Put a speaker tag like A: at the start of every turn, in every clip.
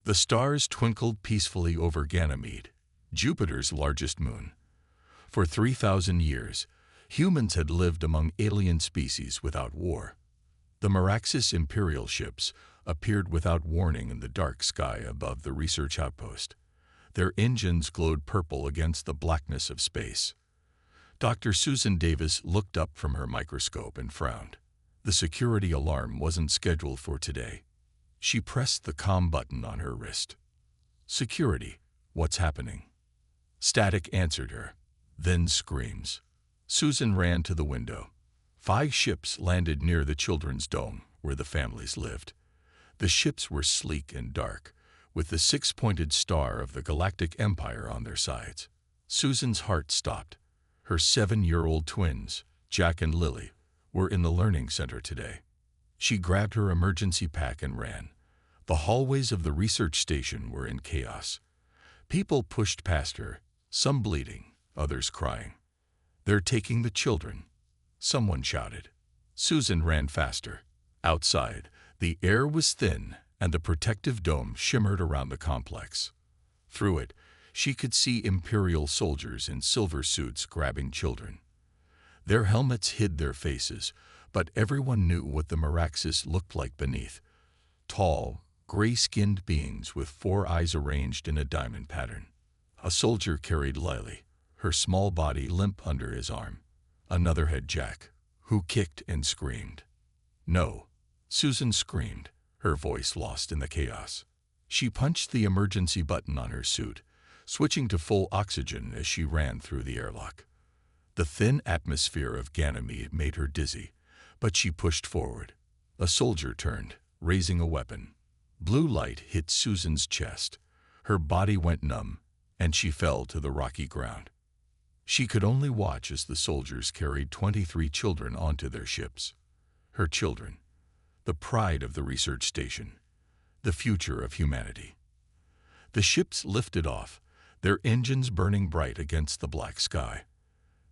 A: The stars twinkled peacefully over Ganymede, Jupiter's largest moon. For 3,000 years, humans had lived among alien species without war. The Meraxis Imperial ships appeared without warning in the dark sky above the research outpost. Their engines glowed purple against the blackness of space. Dr. Susan Davis looked up from her microscope and frowned. The security alarm wasn't scheduled for today. She pressed the comm button on her wrist. "Security, what's happening?" Static answered her, then screams. Susan ran to the window. 5 ships landed near the children's dome, where the families lived. The ships were sleek and dark, with the 6-pointed star of the Galactic Empire on their sides. Susan's heart stopped. Her 7-year-old twins, Jack and Lily, were in the learning center today. She grabbed her emergency pack and ran. The hallways of the research station were in chaos. People pushed past her, some bleeding, others crying. "They're taking the children," someone shouted. Susan ran faster. Outside, the air was thin and the protective dome shimmered around the complex. Through it, she could see Imperial soldiers in silver suits grabbing children. Their helmets hid their faces, but everyone knew what the Meraxis looked like beneath. Tall, gray-skinned beings with 4 eyes arranged in a diamond pattern. A soldier carried Lily, her small body limp under his arm. Another had Jack, who kicked and screamed. "No!" Susan screamed, her voice lost in the chaos. She punched the emergency button on her suit, switching to full oxygen as she ran through the airlock. The thin atmosphere of Ganymede made her dizzy, but she pushed forward. A soldier turned, raising a weapon. Blue light hit Susan's chest. Her body went numb, and she fell to the rocky ground. She could only watch as the soldiers carried 23 children onto their ships. Her children, the pride of the research station, the future of humanity. The ships lifted off, their engines burning bright against the black sky.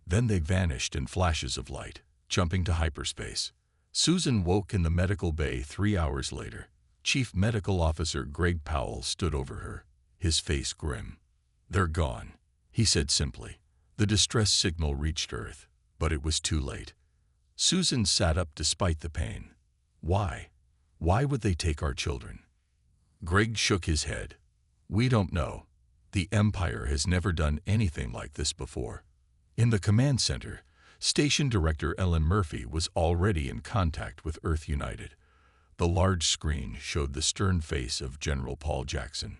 A: Then they vanished in flashes of light, jumping to hyperspace. Susan woke in the medical bay 3 hours later. Chief Medical Officer Greg Powell stood over her, his face grim. "They're gone," he said simply. The distress signal reached Earth, but it was too late. Susan sat up despite the pain. Why? Why would they take our children? Greg shook his head. "We don't know. The Empire has never done anything like this before." In the command center, Station Director Ellen Murphy was already in contact with Earth United. The large screen showed the stern face of General Paul Jackson.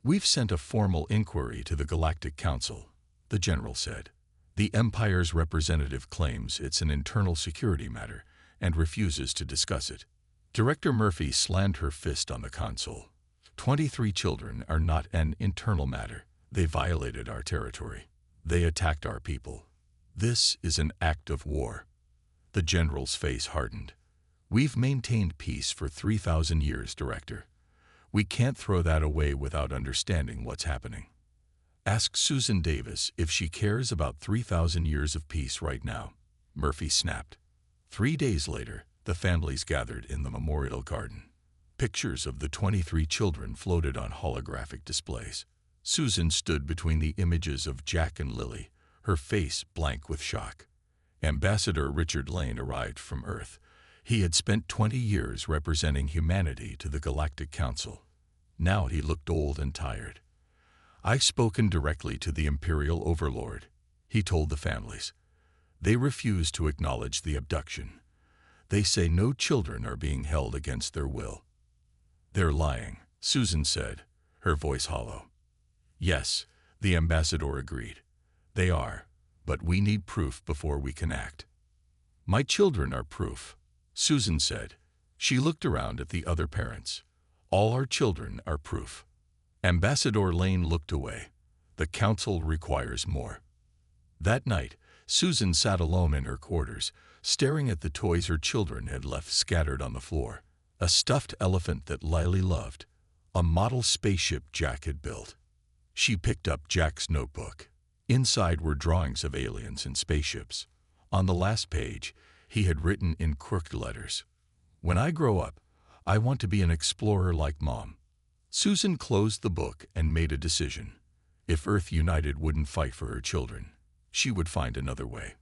A: "We've sent a formal inquiry to the Galactic Council," the general said. "The Empire's representative claims it's an internal security matter and refuses to discuss it." Director Murphy slammed her fist on the console. 23 children are not an internal matter. They violated our territory. They attacked our people. This is an act of war. The general's face hardened. "We've maintained peace for 3,000 years, Director. We can't throw that away without understanding what's happening. Ask Susan Davis if she cares about 3,000 years of peace right now," Murphy snapped. 3 days later, the families gathered in the memorial garden. Pictures of the 23 children floated on holographic displays. Susan stood between the images of Jack and Lily, her face blank with shock. Ambassador Richard Lane arrived from Earth. He had spent 20 years representing humanity to the Galactic Council. Now he looked old and tired. "I've spoken directly to the Imperial Overlord," he told the families. "They refuse to acknowledge the abduction. They say no children are being held against their will." "They're lying," Susan said, her voice hollow. "Yes," the ambassador agreed. "They are, but we need proof before we can act." "My children are proof," Susan said. She looked around at the other parents. "All our children are proof." Ambassador Lane looked away. "The council requires more." That night, Susan sat alone in her quarters, staring at the toys her children had left scattered on the floor. A stuffed elephant that Lily loved. A model spaceship Jack had built. She picked up Jack's notebook. Inside were drawings of aliens and spaceships. On the last page, he had written in crooked letters, "When I grow up, I want to be an explorer like Mom." Susan closed the book and made a decision. If Earth United wouldn't fight for her children, she would find another way.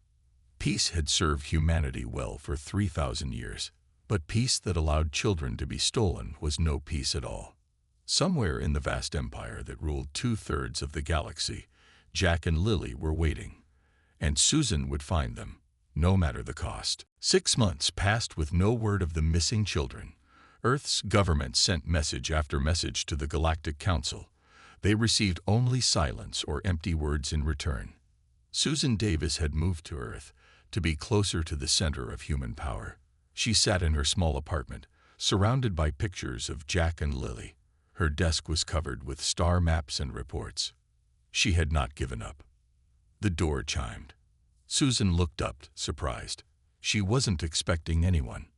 A: Peace had served humanity well for 3,000 years, but peace that allowed children to be stolen was no peace at all. Somewhere in the vast empire that ruled 2/3 of the galaxy, Jack and Lily were waiting, and Susan would find them, no matter the cost. 6 months passed with no word of the missing children. Earth's government sent message after message to the Galactic Council. They received only silence or empty words in return. Susan Davis had moved to Earth to be closer to the center of human power. She sat in her small apartment, surrounded by pictures of Jack and Lily. Her desk was covered with star maps and reports. She had not given up. The door chimed. Susan looked up, surprised. She wasn't expecting anyone.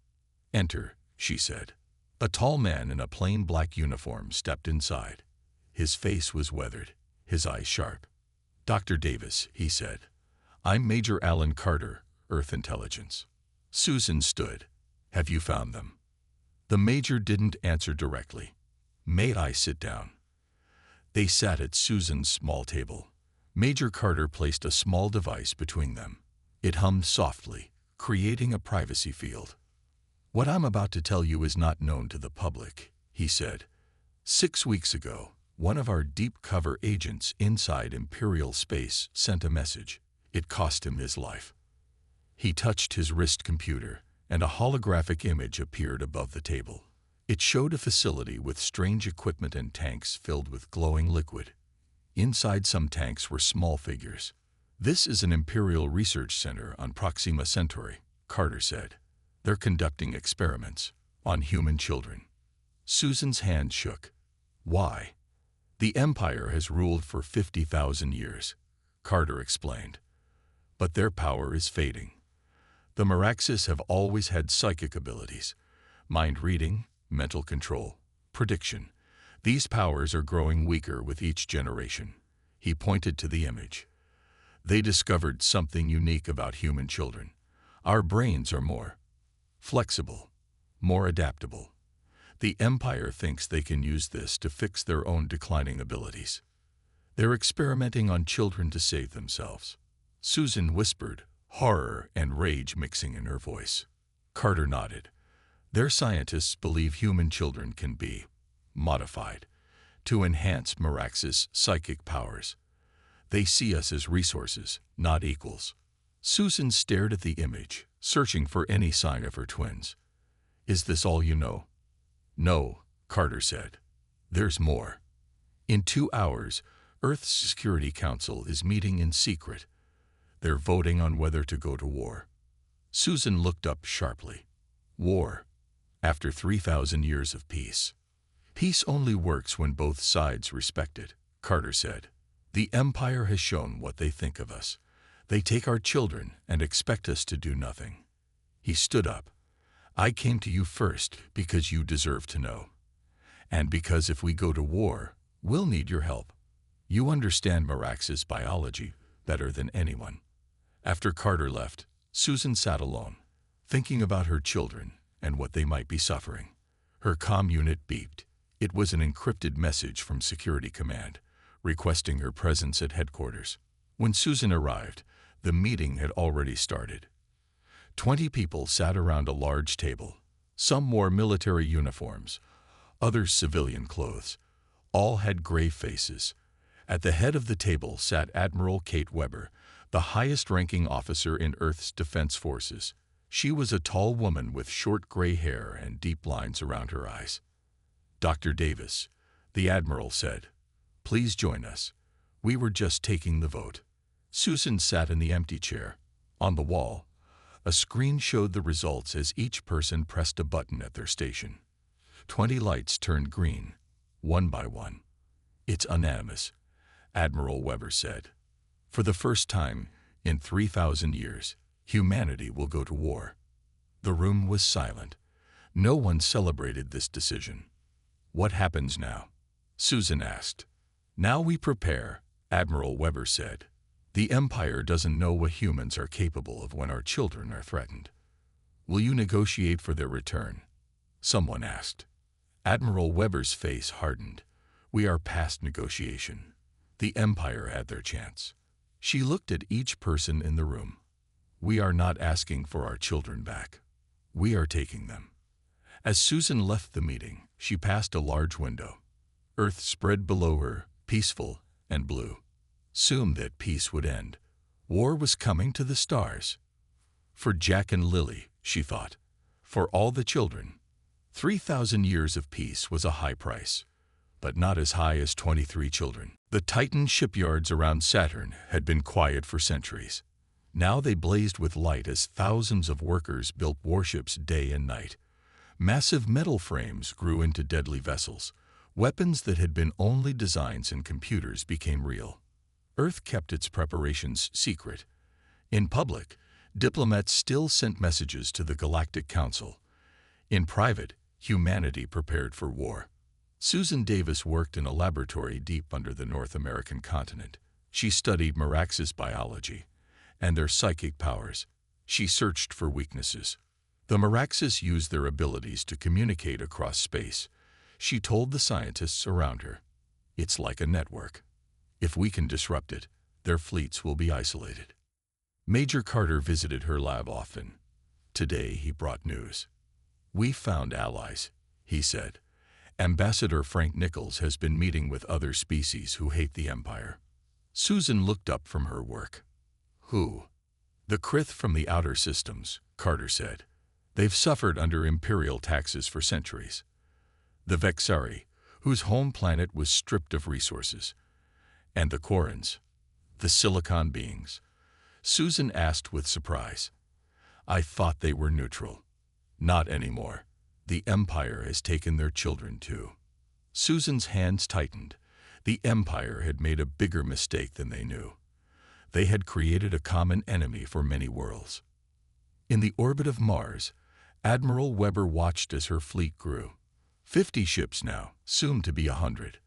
A: "Enter," she said. A tall man in a plain black uniform stepped inside. His face was weathered, his eyes sharp. "Dr. Davis," he said. "I'm Major Alan Carter, Earth Intelligence." Susan stood. "Have you found them?" The major didn't answer directly. "May I sit down?" They sat at Susan's small table. Major Carter placed a small device between them. It hummed softly, creating a privacy field. "What I'm about to tell you is not known to the public," he said. 6 weeks ago, one of our deep cover agents inside Imperial Space sent a message. It cost him his life. He touched his wrist computer, and a holographic image appeared above the table. It showed a facility with strange equipment and tanks filled with glowing liquid. Inside some tanks were small figures. "This is an Imperial Research Center on Proxima Centauri," Carter said. "They're conducting experiments on human children." Susan's hand shook. "Why?" "The Empire has ruled for 50,000 years," Carter explained. "But their power is fading. The Meraxes have always had psychic abilities, mind reading, mental control, prediction. These powers are growing weaker with each generation." He pointed to the image. "They discovered something unique about human children. Our brains are more flexible, more adaptable. The Empire thinks they can use this to fix their own declining abilities. They're experimenting on children to save themselves." Susan whispered, horror and rage mixing in her voice. Carter nodded. "Their scientists believe human children can be modified to enhance Merax's psychic powers. They see us as resources, not equals." Susan stared at the image, searching for any sign of her twins. "Is this all you know?" "No," Carter said. "There's more. In 2 hours, Earth's Security Council is meeting in secret. They're voting on whether to go to war." Susan looked up sharply. "War? After 3,000 years of peace?" "Peace only works when both sides respect it," Carter said. "The Empire has shown what they think of us. They take our children and expect us to do nothing." He stood up. "I came to you first because you deserve to know. And because if we go to war, we'll need your help. You understand Merax's biology better than anyone." After Carter left, Susan sat alone, thinking about her children and what they might be suffering. Her comm unit beeped. It was an encrypted message from Security Command, requesting her presence at headquarters. When Susan arrived, the meeting had already started. 20 people sat around a large table. Some wore military uniforms, others civilian clothes. All had gray faces. At the head of the table sat Admiral Kate Weber, the highest-ranking officer in Earth's defense forces. She was a tall woman with short gray hair and deep lines around her eyes. "Dr. Davis," the Admiral said, "please join us. We were just taking the vote." Susan sat in the empty chair. On the wall, a screen showed the results as each person pressed a button at their station. 20 lights turned green, one by one. "It's unanimous," Admiral Weber said. "For the first time in 3,000 years, humanity will go to war." The room was silent. No one celebrated this decision. "What happens now?" Susan asked. "Now we prepare," Admiral Weber said. "The Empire doesn't know what humans are capable of when our children are threatened." "Will you negotiate for their return?" someone asked. Admiral Weber's face hardened. We are past negotiation. The Empire had their chance. She looked at each person in the room. We are not asking for our children back. We are taking them. As Susan left the meeting, she passed a large window. Earth spread below her, peaceful and blue. Soon that peace would end. War was coming to the stars. For Jack and Lily, she thought. For all the children. 3,000 years of peace was a high price, but not as high as 23 children. The Titan shipyards around Saturn had been quiet for centuries. Now they blazed with light as thousands of workers built warships day and night. Massive metal frames grew into deadly vessels. Weapons that had been only designs in computers became real. Earth kept its preparations secret. In public, diplomats still sent messages to the Galactic Council. In private, humanity prepared for war. Susan Davis worked in a laboratory deep under the North American continent. She studied Marax's biology and their psychic powers. She searched for weaknesses. The Maraxes used their abilities to communicate across space. She told the scientists around her, "It's like a network. If we can disrupt it, their fleets will be isolated." Major Carter visited her lab often. Today he brought news. "We found allies," he said. "Ambassador Frank Nichols has been meeting with other species who hate the Empire." Susan looked up from her work. "Who?" "The Krith from the outer systems," Carter said. "They've suffered under imperial taxes for centuries." "The Vexari, whose home planet was stripped of resources." "And the Quarrens, the Silicon beings?" Susan asked with surprise. "I thought they were neutral." "Not anymore. The Empire has taken their children too." Susan's hands tightened. The Empire had made a bigger mistake than they knew. They had created a common enemy for many worlds. In the orbit of Mars, Admiral Weber watched as her fleet grew. 50 ships now, soon to be 100.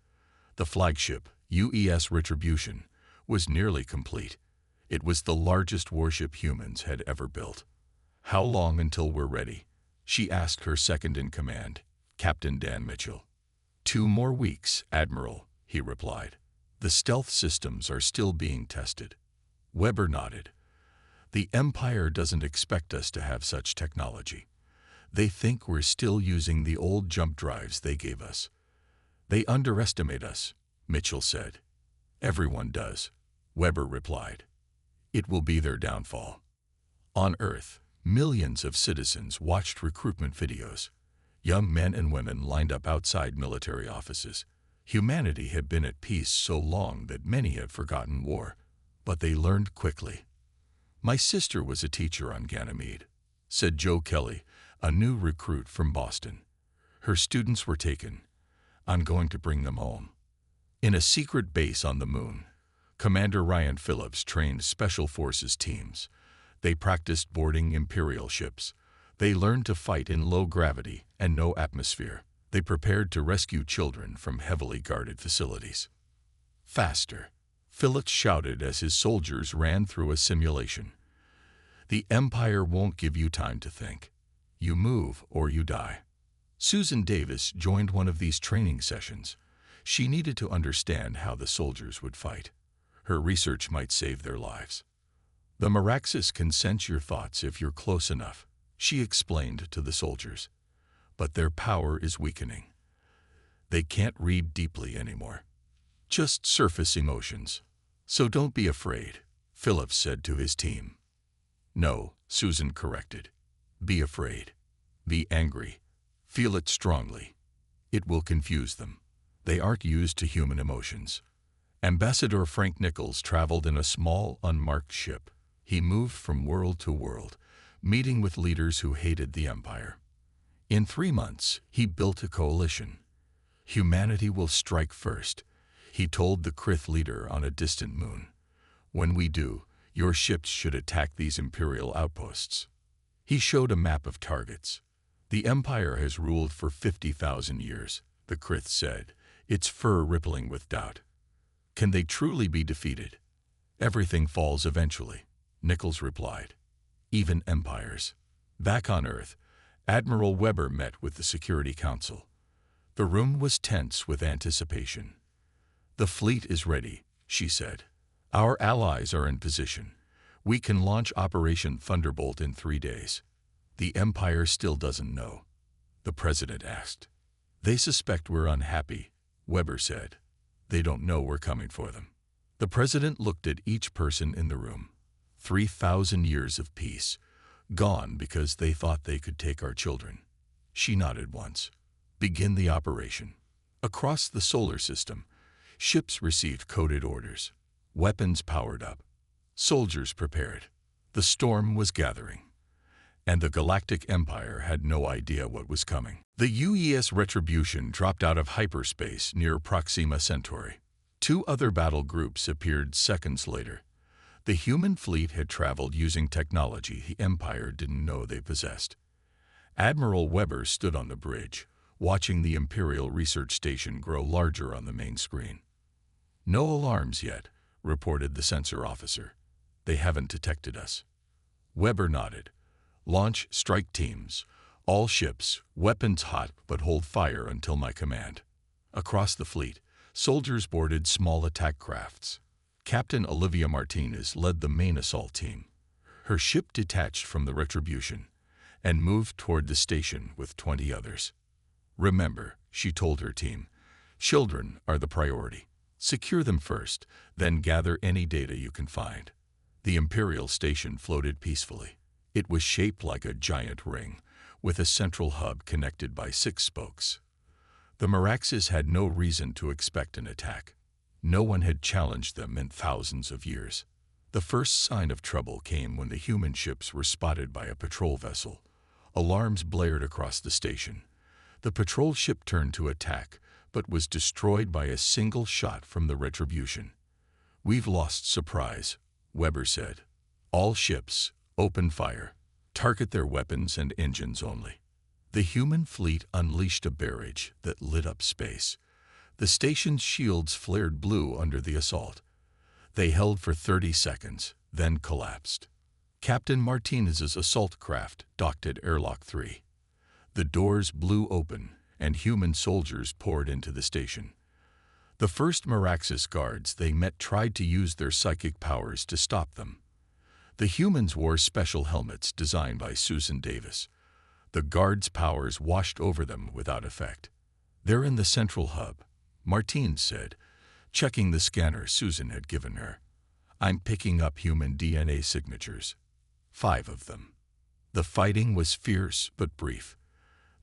A: The flagship, UES Retribution, was nearly complete. It was the largest warship humans had ever built. "How long until we're ready?" she asked her second-in-command, Captain Dan Mitchell. 2 more weeks, Admiral," he replied. "The stealth systems are still being tested." Weber nodded. "The Empire doesn't expect us to have such technology. They think we're still using the old jump drives they gave us." "They underestimate us," Mitchell said. "Everyone does," Weber replied. "It will be their downfall." On Earth, millions of citizens watched recruitment videos. Young men and women lined up outside military offices. Humanity had been at peace so long that many had forgotten war, but they learned quickly. "My sister was a teacher on Ganymede," said Joe Kelly, a new recruit from Boston. "Her students were taken. I'm going to bring them home." In a secret base on the moon, Commander Ryan Phillips trained Special Forces teams. They practiced boarding Imperial ships. They learned to fight in low gravity and no atmosphere. They prepared to rescue children from heavily guarded facilities. "Faster," Phillips shouted as his soldiers ran through a simulation. "The Empire won't give you time to think. You move or you die." Susan Davis joined one of these training sessions. She needed to understand how the soldiers would fight. Her research might save their lives. "The Maraxes can sense your thoughts if you're close enough," she explained to the soldiers. "But their power is weakening. They can't read deeply anymore. Just surface emotions. So don't be afraid," Phillips said to his team. "No," Susan corrected. "Be afraid. Be angry. Feel it strongly. It will confuse them. They aren't used to human emotions." Ambassador Frank Nichols traveled in a small, unmarked ship. He moved from world to world, meeting with leaders who hated the Empire. In 3 months, he built a coalition. "Humanity will strike first," he told the Krith leader on a distant moon. "When we do, your ships should attack these Imperial outposts." He showed a map of targets. "The Empire has ruled for 50,000 years, the Krith said, its fur rippling with doubt. "Can they truly be defeated?" "Everything falls eventually," Nichols replied. "Even empires." Back on Earth, Admiral Weber met with the Security Council. The room was tense with anticipation. "The fleet is ready," she said. "Our allies are in position. We can launch Operation Thunderbolt in 3 days." "The Empire still doesn't know?" the President asked. "They suspect we're unhappy," Weber said. "They don't know we're coming for them." The President looked at each person in the room. 3,000 years of peace, gone because they thought they could take our children. She nodded once. "Begin the operation." Across the solar system, ships received coded orders. Weapons powered up. Soldiers prepared. The storm was gathering, and the Galactic Empire had no idea what was coming. The UES Retribution dropped out of hyperspace near Proxima Centauri. 2 other battle groups appeared seconds later. The human fleet had traveled using technology the Empire didn't know they possessed. Admiral Weber stood on the bridge, watching the Imperial Research Station grow larger on the main screen. "No alarms yet," reported the sensor officer. "They haven't detected us." Weber nodded. "Launch strike teams. All ships, weapons hot, but hold fire until my command." Across the fleet, soldiers boarded small attack crafts. Captain Olivia Martinez led the main assault team. Her ship detached from the Retribution and moved toward the station with 20 others. "Remember," she told her team, "children are the priority. Secure them first, then gather any data you can find." The Imperial station floated peacefully. It was shaped like a giant ring, with a central hub connected by 6 spokes. The Meraxes had no reason to expect an attack. No one had challenged them in thousands of years. The first sign of trouble came when the human ships were spotted by a patrol vessel. Alarms blared across the station. The patrol ship turned to attack, but was destroyed by a single shot from the Retribution. "We've lost surprise," Weber said. "All ships, open fire. Target their weapons and engines only." The human fleet unleashed a barrage that lit up space. The station's shields flared blue under the assault. They held for 30 seconds, then collapsed. Captain Martinez's assault craft docked at Airlock 3. The doors blew open, and human soldiers poured into the station. The first Meraxes guards they met tried to use their psychic powers to stop them. The humans wore special helmets designed by Susan Davis. The guards' powers washed over them without effect. "They're in the central hub," Martine said, checking the scanner Susan had given her. "I'm picking up human DNA signatures. 5 of them." The fighting was fierce but brief.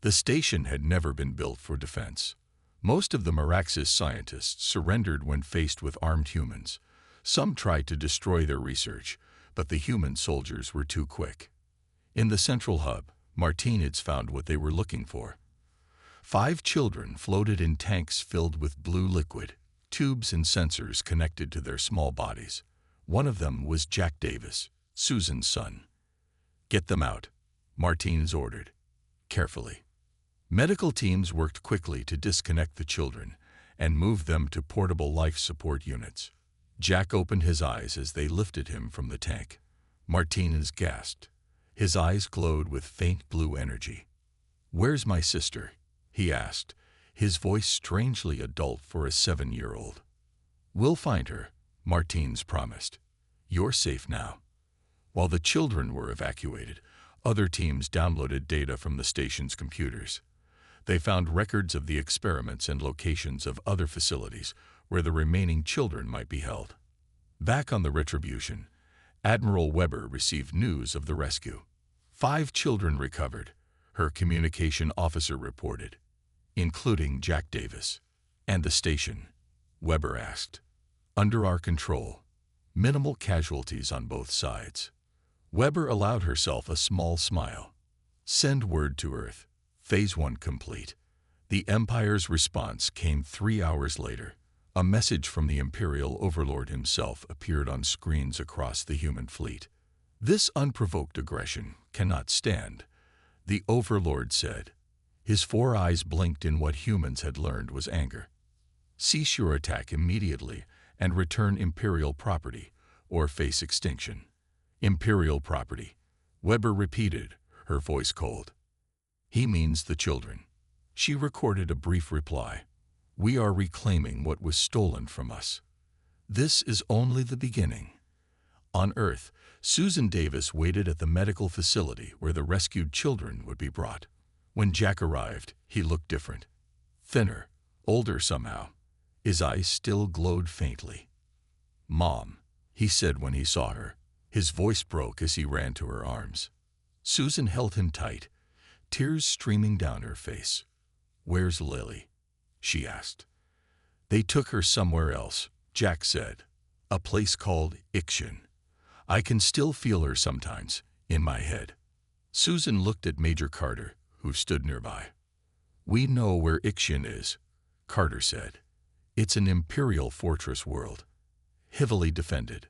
A: The station had never been built for defense. Most of the Meraxes scientists surrendered when faced with armed humans. Some tried to destroy their research, but the human soldiers were too quick. In the central hub, Martinez found what they were looking for. 5 children floated in tanks filled with blue liquid, tubes and sensors connected to their small bodies. One of them was Jack Davis, Susan's son. "Get them out," Martinez ordered, carefully. Medical teams worked quickly to disconnect the children and move them to portable life support units. Jack opened his eyes as they lifted him from the tank. Martinez gasped. His eyes glowed with faint blue energy. "Where's my sister?" he asked, his voice strangely adult for a 7-year-old. "We'll find her," Martinez promised. "You're safe now." While the children were evacuated, other teams downloaded data from the station's computers. They found records of the experiments and locations of other facilities where the remaining children might be held. Back on the Retribution, Admiral Weber received news of the rescue. 5 children recovered, her communication officer reported, including Jack Davis. "And the station?" Weber asked. "Under our control. Minimal casualties on both sides." Weber allowed herself a small smile. "Send word to Earth. Phase 1 complete." The Empire's response came 3 hours later. A message from the Imperial Overlord himself appeared on screens across the human fleet. "This unprovoked aggression cannot stand," the Overlord said. His 4 eyes blinked in what humans had learned was anger. "Cease your attack immediately and return Imperial property, or face extinction." "Imperial property," Weber repeated, her voice cold. "He means the children." She recorded a brief reply. "We are reclaiming what was stolen from us. This is only the beginning." On Earth, Susan Davis waited at the medical facility where the rescued children would be brought. When Jack arrived, he looked different. Thinner, older somehow. His eyes still glowed faintly. "Mom," he said when he saw her. His voice broke as he ran to her arms. Susan held him tight, tears streaming down her face. "Where's Lily?" she asked. "They took her somewhere else," Jack said. "A place called Ixion. I can still feel her sometimes, in my head." Susan looked at Major Carter, who stood nearby. "We know where Ixion is," Carter said. "It's an Imperial fortress world, heavily defended."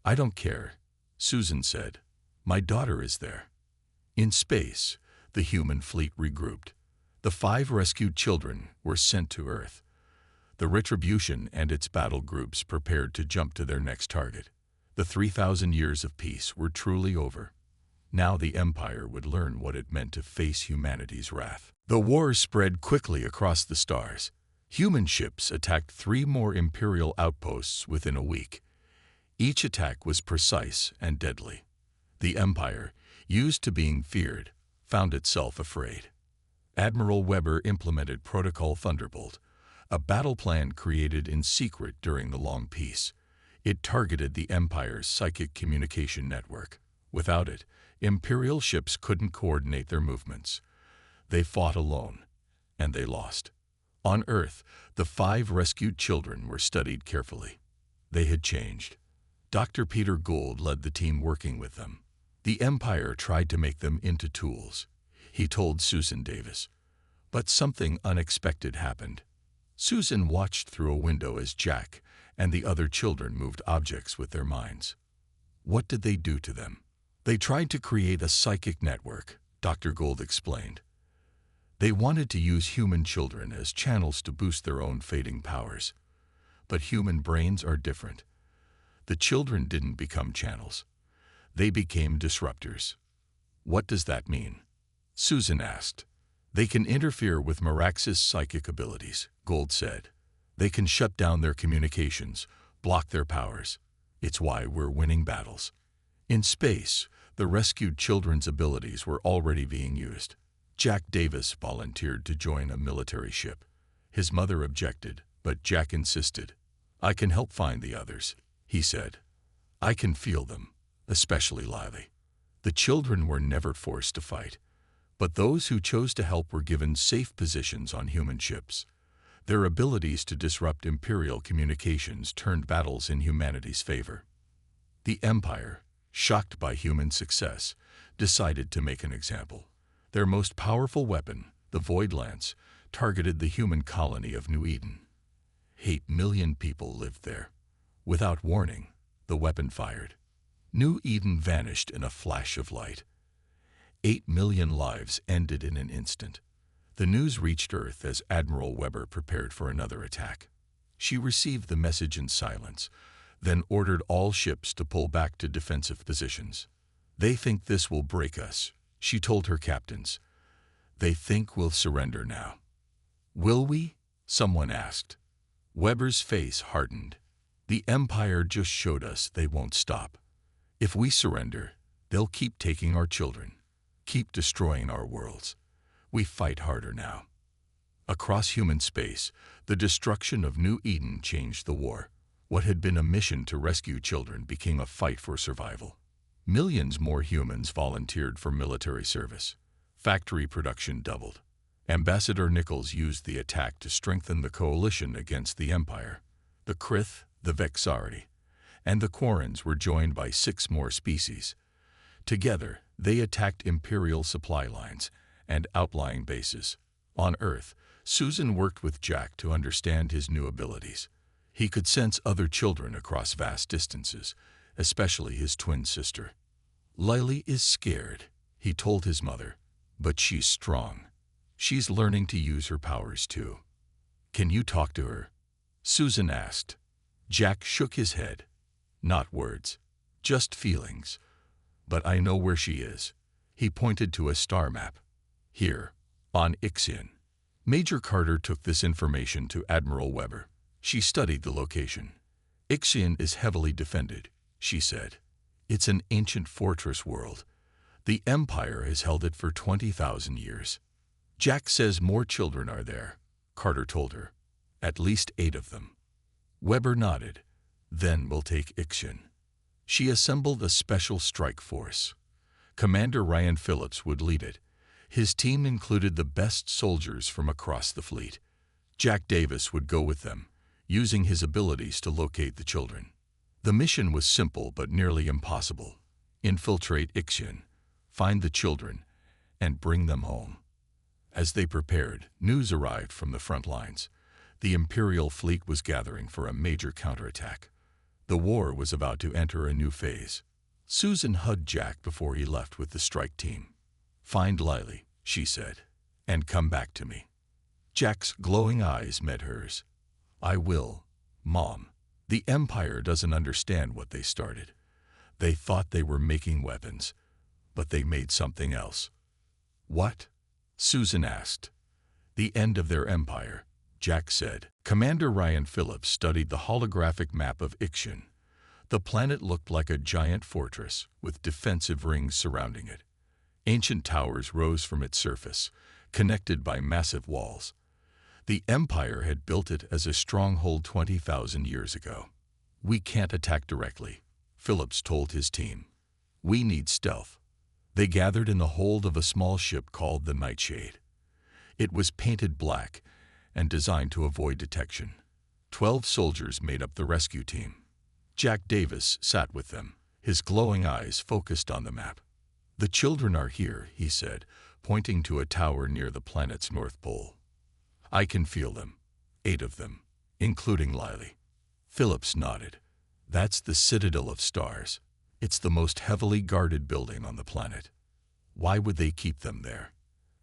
A: "I don't care," Susan said. "My daughter is there." In space, the human fleet regrouped. The 5 rescued children were sent to Earth. The Retribution and its battle groups prepared to jump to their next target. The 3,000 years of peace were truly over. Now the Empire would learn what it meant to face humanity's wrath. The war spread quickly across the stars. Human ships attacked 3 more Imperial outposts within a week. Each attack was precise and deadly. The Empire, used to being feared, found itself afraid. Admiral Weber implemented Protocol Thunderbolt, a battle plan created in secret during the Long Peace. It targeted the Empire's psychic communication network. Without it, Imperial ships couldn't coordinate their movements. They fought alone, and they lost. On Earth, the 5 rescued children were studied carefully. They had changed. Dr. Peter Gould led the team working with them. The Empire tried to make them into tools, he told Susan Davis. But something unexpected happened. Susan watched through a window as Jack and the other children moved objects with their minds. What did they do to them? "They tried to create a psychic network," Dr. Gould explained. "They wanted to use human children as channels to boost their own fading powers. But human brains are different. The children didn't become channels. They became disruptors." "What does that mean?" Susan asked. "They can interfere with Marax's psychic abilities," Gould said. "They can shut down their communications, block their powers. It's why we're winning battles." In space, the rescued children's abilities were already being used. Jack Davis volunteered to join a military ship. His mother objected, but Jack insisted. "I can help find the others," he said. "I can feel them, especially Lily." The children were never forced to fight, but those who chose to help were given safe positions on human ships. Their abilities to disrupt Imperial communications turned battles in humanity's favor. The Empire, shocked by human success, decided to make an example. Their most powerful weapon, the Void Lance, targeted the human colony of New Eden. 8 million people lived there. Without warning, the weapon fired. New Eden vanished in a flash of light. 8 million lives ended in an instant. The news reached Earth as Admiral Weber prepared for another attack. She received the message in silence, then ordered all ships to pull back to defensive positions. "They think this will break us," she told her captains. "They think we'll surrender now." "Will we?" someone asked. Weber's face hardened. "The Empire just showed us they won't stop. If we surrender, they'll keep taking our children, keep destroying our worlds. We fight harder now." Across human space, the destruction of New Eden changed the war. What had been a mission to rescue children became a fight for survival. Millions more humans volunteered for military service. Factory production doubled. Ambassador Nichols used the attack to strengthen the coalition against the Empire. The Krith, the Vexari, and the Quarrens were joined by 6 more species. Together, they attacked Imperial supply lines and outlying bases. On Earth, Susan worked with Jack to understand his new abilities. He could sense other children across vast distances, especially his twin sister. "Lily is scared," he told his mother, "but she's strong. She's learning to use her powers too." "Can you talk to her?" Susan asked. Jack shook his head. "Not words, just feelings. But I know where she is." He pointed to a star map. "Here, on Ixion." Major Carter took this information to Admiral Weber. She studied the location. Ixion is heavily defended, she said. It's an ancient fortress world. The Empire has held it for 20,000 years. Jack says more children are there, Carter told her. At least 8 of them. Weber nodded. Then we'll take Ixion. She assembled a special strike force. Commander Ryan Phillips would lead it. His team included the best soldiers from across the fleet. Jack Davis would go with them, using his abilities to locate the children. The mission was simple but nearly impossible. Infiltrate Ixion, find the children, and bring them home. As they prepared, news arrived from the front lines. The Imperial fleet was gathering for a major counterattack. The war was about to enter a new phase. Susan hugged Jack before he left with the strike team. Find Lily, she said, and come back to me. Jack's glowing eyes met hers. I will, Mom. The Empire doesn't understand what they started. They thought they were making weapons, but they made something else. What? Susan asked. The end of their empire, Jack said. Commander Ryan Phillips studied the holographic map of Ixion. The planet looked like a giant fortress with defensive rings surrounding it. Ancient towers rose from its surface, connected by massive walls. The Empire had built it as a stronghold 20,000 years ago. We can't attack directly, Phillips told his team. We need stealth. They gathered in the hold of a small ship called the Nightshade. It was painted black and designed to avoid detection. 12 soldiers made up the rescue team. Jack Davis sat with them, his glowing eyes focused on the map. The children are here, he said, pointing to a tower near the planet's north pole. I can feel them, 8 of them, including Lily. Phillips nodded. That's the Citadel of Stars. It's the most heavily guarded building on the planet. Why would they keep them there?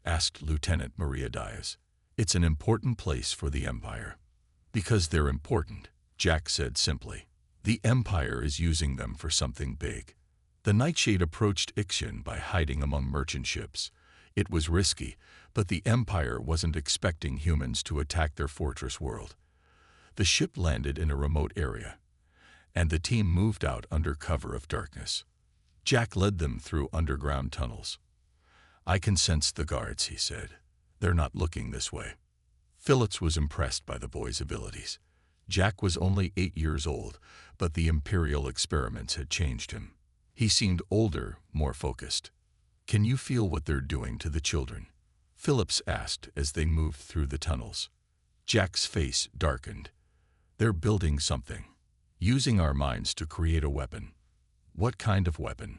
A: Asked Lieutenant Maria Diaz. It's an important place for the Empire. Because they're important, Jack said simply. The Empire is using them for something big. The Nightshade approached Ixion by hiding among merchant ships. It was risky, but the Empire wasn't expecting humans to attack their fortress world. The ship landed in a remote area, and the team moved out under cover of darkness. Jack led them through underground tunnels. I can sense the guards, he said. They're not looking this way. Phillips was impressed by the boy's abilities. Jack was only 8 years old, but the Imperial experiments had changed him. He seemed older, more focused. Can you feel what they're doing to the children? Phillips asked as they moved through the tunnels. Jack's face darkened. They're building something, using our minds to create a weapon. What kind of weapon?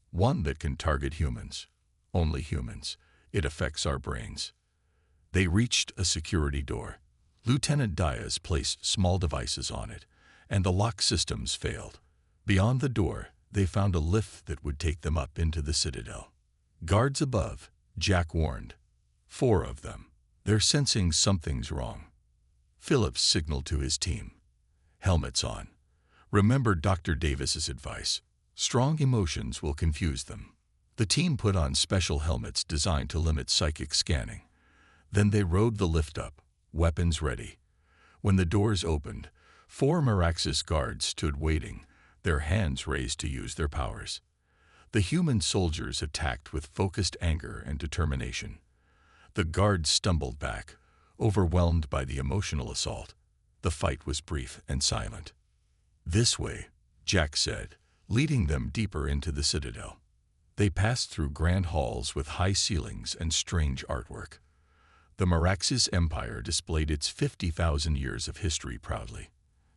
A: One that can target humans. Only humans. It affects our brains. They reached a security door. Lieutenant Diaz placed small devices on it, and the lock systems failed. Beyond the door, they found a lift that would take them up into the Citadel. Guards above, Jack warned. 4 of them. They're sensing something's wrong. Phillips signaled to his team. Helmets on. Remember Dr. Davis's advice. Strong emotions will confuse them. The team put on special helmets designed to limit psychic scanning. Then they rode the lift up, weapons ready. When the doors opened, 4 Maraxis guards stood waiting, their hands raised to use their powers. The human soldiers attacked with focused anger and determination. The guards stumbled back, overwhelmed by the emotional assault. The fight was brief and silent. This way, Jack said, leading them deeper into the Citadel. They passed through grand halls with high ceilings and strange artwork. The Maraxis Empire displayed its 50,000 years of history proudly.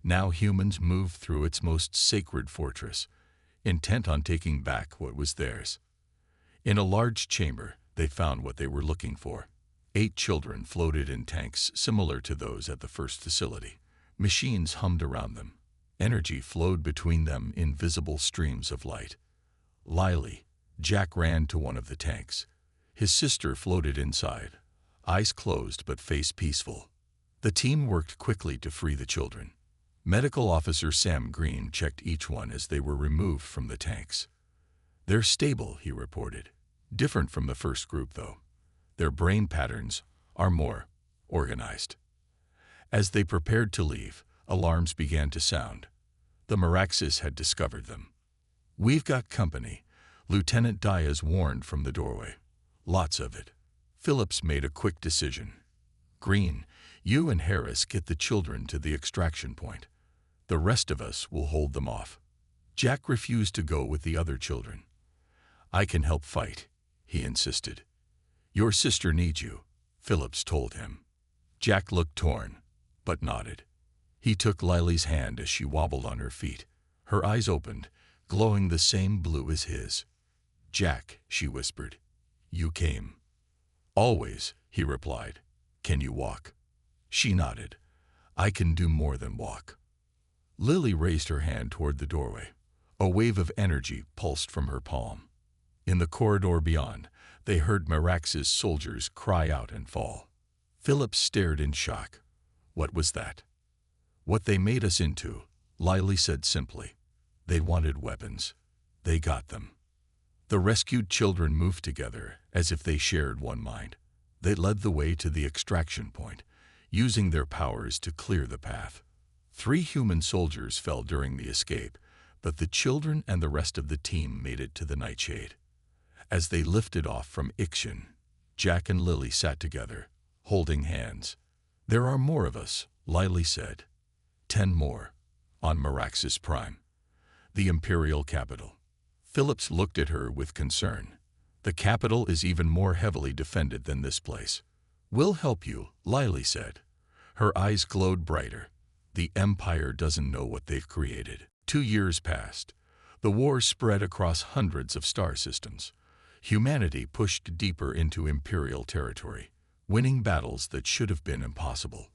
A: Now humans moved through its most sacred fortress, intent on taking back what was theirs. In a large chamber, they found what they were looking for. 8 children floated in tanks similar to those at the first facility. Machines hummed around them. Energy flowed between them in visible streams of light. Lily, Jack ran to one of the tanks. His sister floated inside, eyes closed but face peaceful. The team worked quickly to free the children. Medical Officer Sam Green checked each one as they were removed from the tanks. They're stable, he reported. Different from the first group, though. Their brain patterns are more organized. As they prepared to leave, alarms began to sound. The Meraxes had discovered them. "We've got company," Lieutenant Diaz warned from the doorway. "Lots of it." Phillips made a quick decision. "Green, you and Harris get the children to the extraction point. The rest of us will hold them off." Jack refused to go with the other children. "I can help fight," he insisted. "Your sister needs you," Phillips told him. Jack looked torn, but nodded. He took Lily's hand as she wobbled on her feet. Her eyes opened, glowing the same blue as his. "Jack," she whispered, "you came." "Always," he replied. "Can you walk?" She nodded. "I can do more than walk." Lily raised her hand toward the doorway. A wave of energy pulsed from her palm. In the corridor beyond, they heard Merax's soldiers cry out and fall. Phillips stared in shock. What was that? "What they made us into," Lily said simply. "They wanted weapons. They got them." The rescued children moved together as if they shared one mind. They led the way to the extraction point, using their powers to clear the path. 3 human soldiers fell during the escape, but the children and the rest of the team made it to the Nightshade. As they lifted off from Ixion, Jack and Lily sat together, holding hands. "There are more of us," Lily said. 10 more, on Meraxis Prime, the Imperial capital. Phillips looked at her with concern. "The capital is even more heavily defended than this place." "We'll help you," Lily said. Her eyes glowed brighter. "The Empire doesn't know what they've created." 2 years passed. The war spread across hundreds of star systems. Humanity pushed deeper into Imperial territory, winning battles that should have been impossible.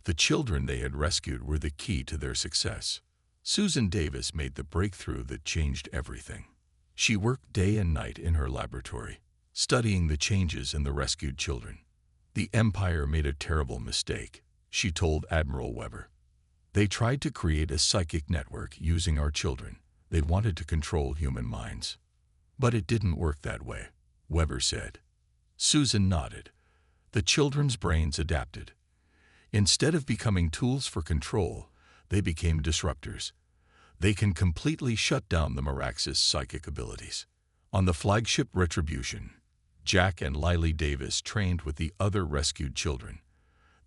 A: The children they had rescued were the key to their success. Susan Davis made the breakthrough that changed everything. She worked day and night in her laboratory, studying the changes in the rescued children. "The Empire made a terrible mistake," she told Admiral Weber. "They tried to create a psychic network using our children. They wanted to control human minds. But it didn't work that way," Weber said. Susan nodded. "The children's brains adapted. Instead of becoming tools for control, they became disruptors. They can completely shut down the Meraxis' psychic abilities." On the flagship Retribution, Jack and Lily Davis trained with the other rescued children.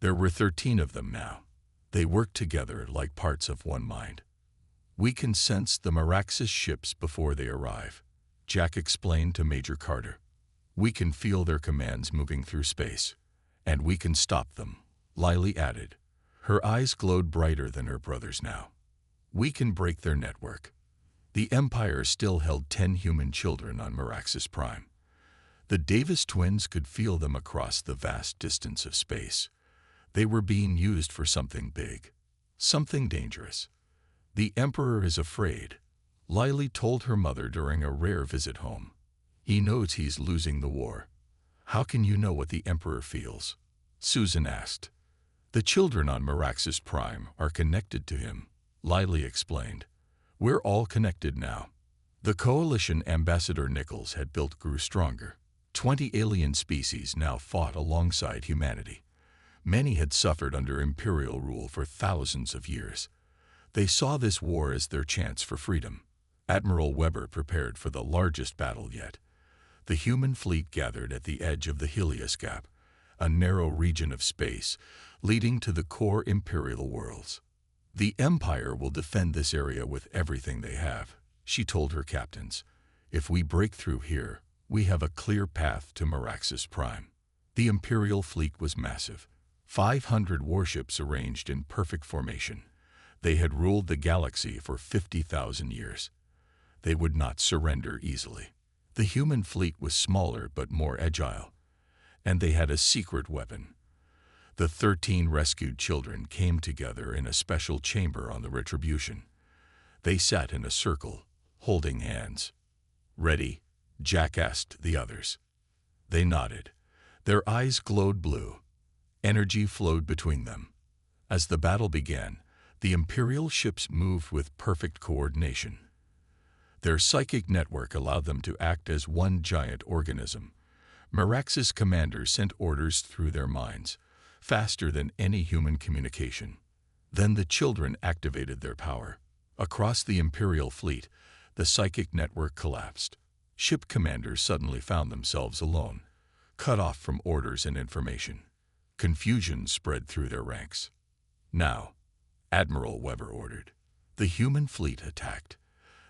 A: There were 13 of them now. They worked together like parts of one mind. "We can sense the Meraxis ships before they arrive," Jack explained to Major Carter. "We can feel their commands moving through space. And we can stop them," Lily added. Her eyes glowed brighter than her brother's now. "We can break their network." The Empire still held 10 human children on Meraxis Prime. The Davis twins could feel them across the vast distance of space. They were being used for something big, something dangerous. "The Emperor is afraid," Lily told her mother during a rare visit home. "He knows he's losing the war." "How can you know what the Emperor feels?" Susan asked. "The children on Meraxis Prime are connected to him," Lily explained. "We're all connected now." The coalition Ambassador Nichols had built grew stronger. 20 alien species now fought alongside humanity. Many had suffered under Imperial rule for thousands of years. They saw this war as their chance for freedom. Admiral Weber prepared for the largest battle yet. The human fleet gathered at the edge of the Helios Gap, a narrow region of space leading to the core Imperial worlds. "The Empire will defend this area with everything they have," she told her captains. "If we break through here, we have a clear path to Meraxis Prime." The Imperial fleet was massive. 500 warships arranged in perfect formation. They had ruled the galaxy for 50,000 years. They would not surrender easily. The human fleet was smaller but more agile, and they had a secret weapon. The 13 rescued children came together in a special chamber on the Retribution. They sat in a circle, holding hands. "Ready?" Jack asked the others. They nodded. Their eyes glowed blue. Energy flowed between them. As the battle began, the Imperial ships moved with perfect coordination. Their psychic network allowed them to act as one giant organism. Meraxis commanders sent orders through their minds, faster than any human communication. Then the children activated their power. Across the Imperial fleet, the psychic network collapsed. Ship commanders suddenly found themselves alone, cut off from orders and information. Confusion spread through their ranks. Now, Admiral Weber ordered. The human fleet attacked.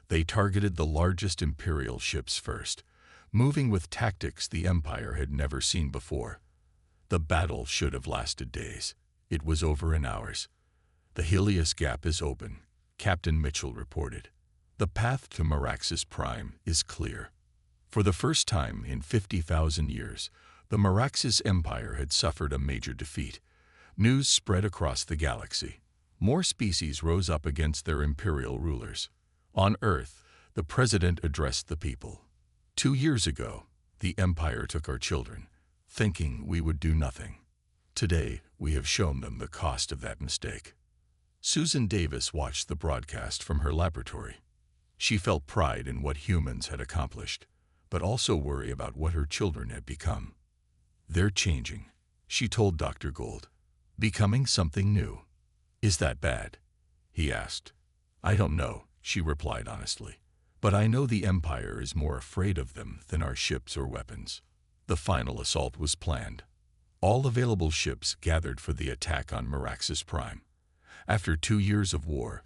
A: They targeted the largest Imperial ships first, moving with tactics the Empire had never seen before. The battle should have lasted days. It was over in hours. "The Helios Gap is open," Captain Mitchell reported. "The path to Meraxis Prime is clear." For the first time in 50,000 years, the Meraxis Empire had suffered a major defeat. News spread across the galaxy. More species rose up against their imperial rulers. On Earth, the president addressed the people. "2 years ago, the Empire took our children, thinking we would do nothing. Today, we have shown them the cost of that mistake." Susan Davis watched the broadcast from her laboratory. She felt pride in what humans had accomplished, but also worry about what her children had become. "They're changing," she told Dr. Gould. "Becoming something new." "Is that bad?" he asked. "I don't know," she replied honestly. "But I know the Empire is more afraid of them than our ships or weapons." The final assault was planned. All available ships gathered for the attack on Meraxis Prime. After 2 years of war,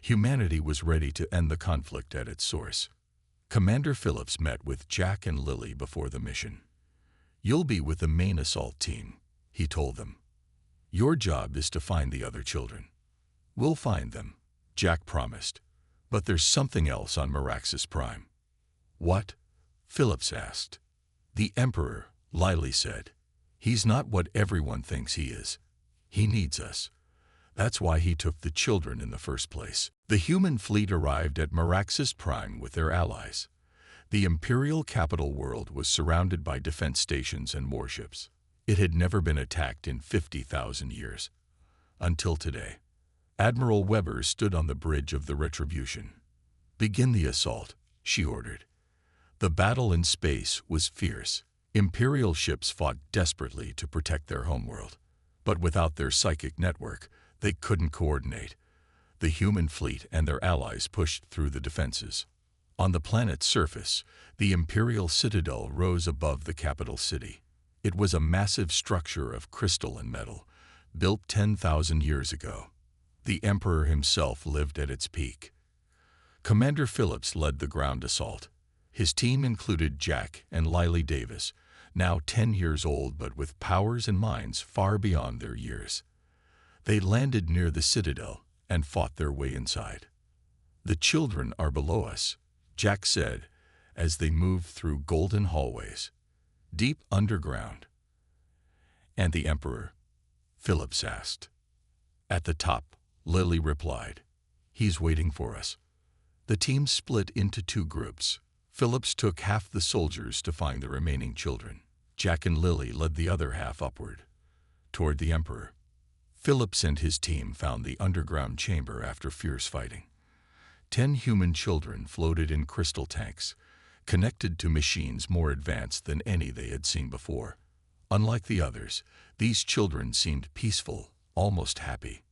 A: humanity was ready to end the conflict at its source. Commander Phillips met with Jack and Lily before the mission. "You'll be with the main assault team," he told them. "Your job is to find the other children." "We'll find them," Jack promised. "But there's something else on Meraxis Prime." "What?" Phillips asked. "The Emperor," Lily said. "He's not what everyone thinks he is. He needs us. That's why he took the children in the first place." The human fleet arrived at Meraxis Prime with their allies. The Imperial capital world was surrounded by defense stations and warships. It had never been attacked in 50,000 years. Until today. Admiral Weber stood on the bridge of the Retribution. "Begin the assault," she ordered. The battle in space was fierce. Imperial ships fought desperately to protect their homeworld. But without their psychic network, they couldn't coordinate. The human fleet and their allies pushed through the defenses. On the planet's surface, the Imperial Citadel rose above the capital city. It was a massive structure of crystal and metal, built 10,000 years ago. The Emperor himself lived at its peak. Commander Phillips led the ground assault. His team included Jack and Lily Davis, now 10 years old but with powers and minds far beyond their years. They landed near the Citadel and fought their way inside. "The children are below us," Jack said as they moved through golden hallways, deep underground. "And the Emperor?" Phillips asked. "At the top," Lily replied. "He's waiting for us." The team split into 2 groups. Phillips took half the soldiers to find the remaining children. Jack and Lily led the other half upward, toward the Emperor. Phillips and his team found the underground chamber after fierce fighting. 10 human children floated in crystal tanks, connected to machines more advanced than any they had seen before. Unlike the others, these children seemed peaceful, almost happy.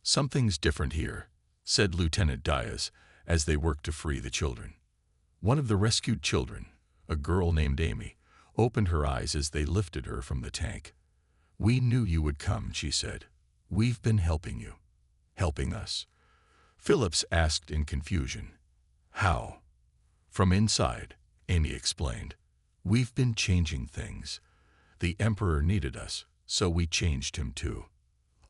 A: "Something's different here," said Lieutenant Diaz as they worked to free the children. One of the rescued children, a girl named Amy, opened her eyes as they lifted her from the tank. "We knew you would come," she said. "We've been helping you." "Helping us?" Phillips asked in confusion. "How?" "From inside," Amy explained. "We've been changing things. The Emperor needed us, so we changed him too."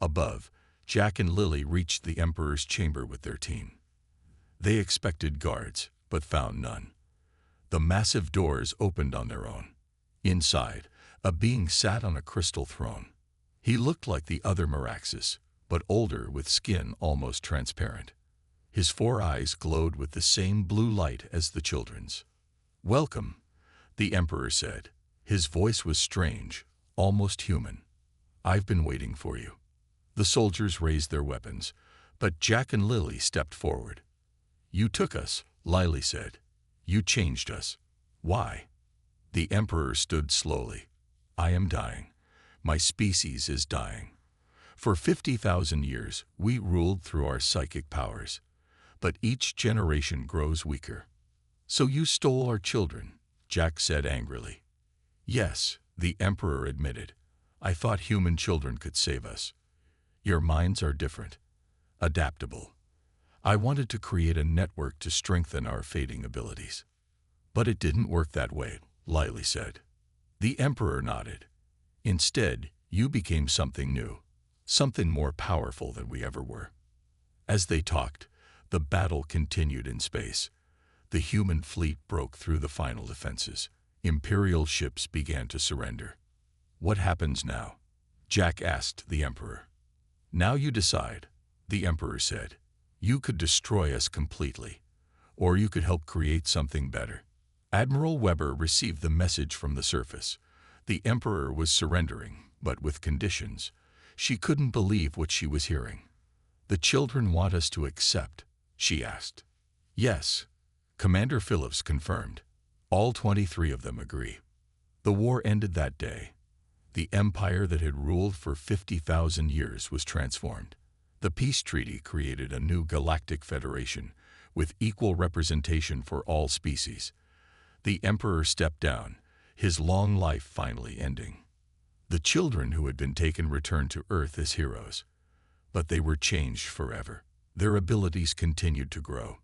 A: Above, Jack and Lily reached the Emperor's chamber with their team. They expected guards, but found none. The massive doors opened on their own. Inside, a being sat on a crystal throne. He looked like the other Meraxis, but older with skin almost transparent. His 4 eyes glowed with the same blue light as the children's. "Welcome," the Emperor said. His voice was strange, almost human. "I've been waiting for you." The soldiers raised their weapons, but Jack and Lily stepped forward. "You took us," Lily said. "You changed us. Why?" The Emperor stood slowly. "I am dying. My species is dying. For 50,000 years, we ruled through our psychic powers, but each generation grows weaker. So you stole our children, Jack said angrily. Yes, the Emperor admitted. I thought human children could save us. Your minds are different, adaptable. I wanted to create a network to strengthen our fading abilities. But it didn't work that way, Lily said. The Emperor nodded. Instead, you became something new, something more powerful than we ever were. As they talked, the battle continued in space. The human fleet broke through the final defenses. Imperial ships began to surrender. What happens now? Jack asked the Emperor. Now you decide, the Emperor said. You could destroy us completely, or you could help create something better. Admiral Weber received the message from the surface. The Emperor was surrendering, but with conditions. She couldn't believe what she was hearing. The children want us to accept, she asked. Yes, Commander Phillips confirmed. All 23 of them agree. The war ended that day. The empire that had ruled for 50,000 years was transformed. The peace treaty created a new galactic federation with equal representation for all species. The Emperor stepped down, his long life finally ending. The children who had been taken returned to Earth as heroes, but they were changed forever. Their abilities continued to grow.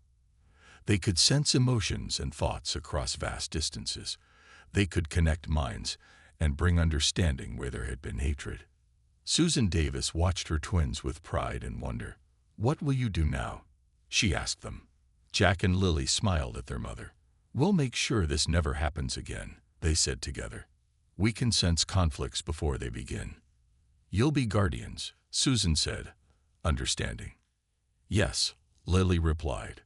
A: They could sense emotions and thoughts across vast distances. They could connect minds and bring understanding where there had been hatred. Susan Davis watched her twins with pride and wonder. What will you do now? She asked them. Jack and Lily smiled at their mother. We'll make sure this never happens again, they said together. We can sense conflicts before they begin. You'll be guardians, Susan said, understanding. Yes, Lily replied.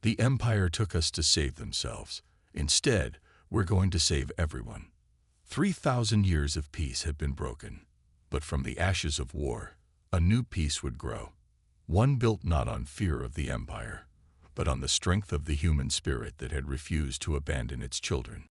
A: The Empire took us to save themselves. Instead, we're going to save everyone. 3,000 years of peace had been broken, but from the ashes of war, a new peace would grow. One built not on fear of the Empire, but on the strength of the human spirit that had refused to abandon its children.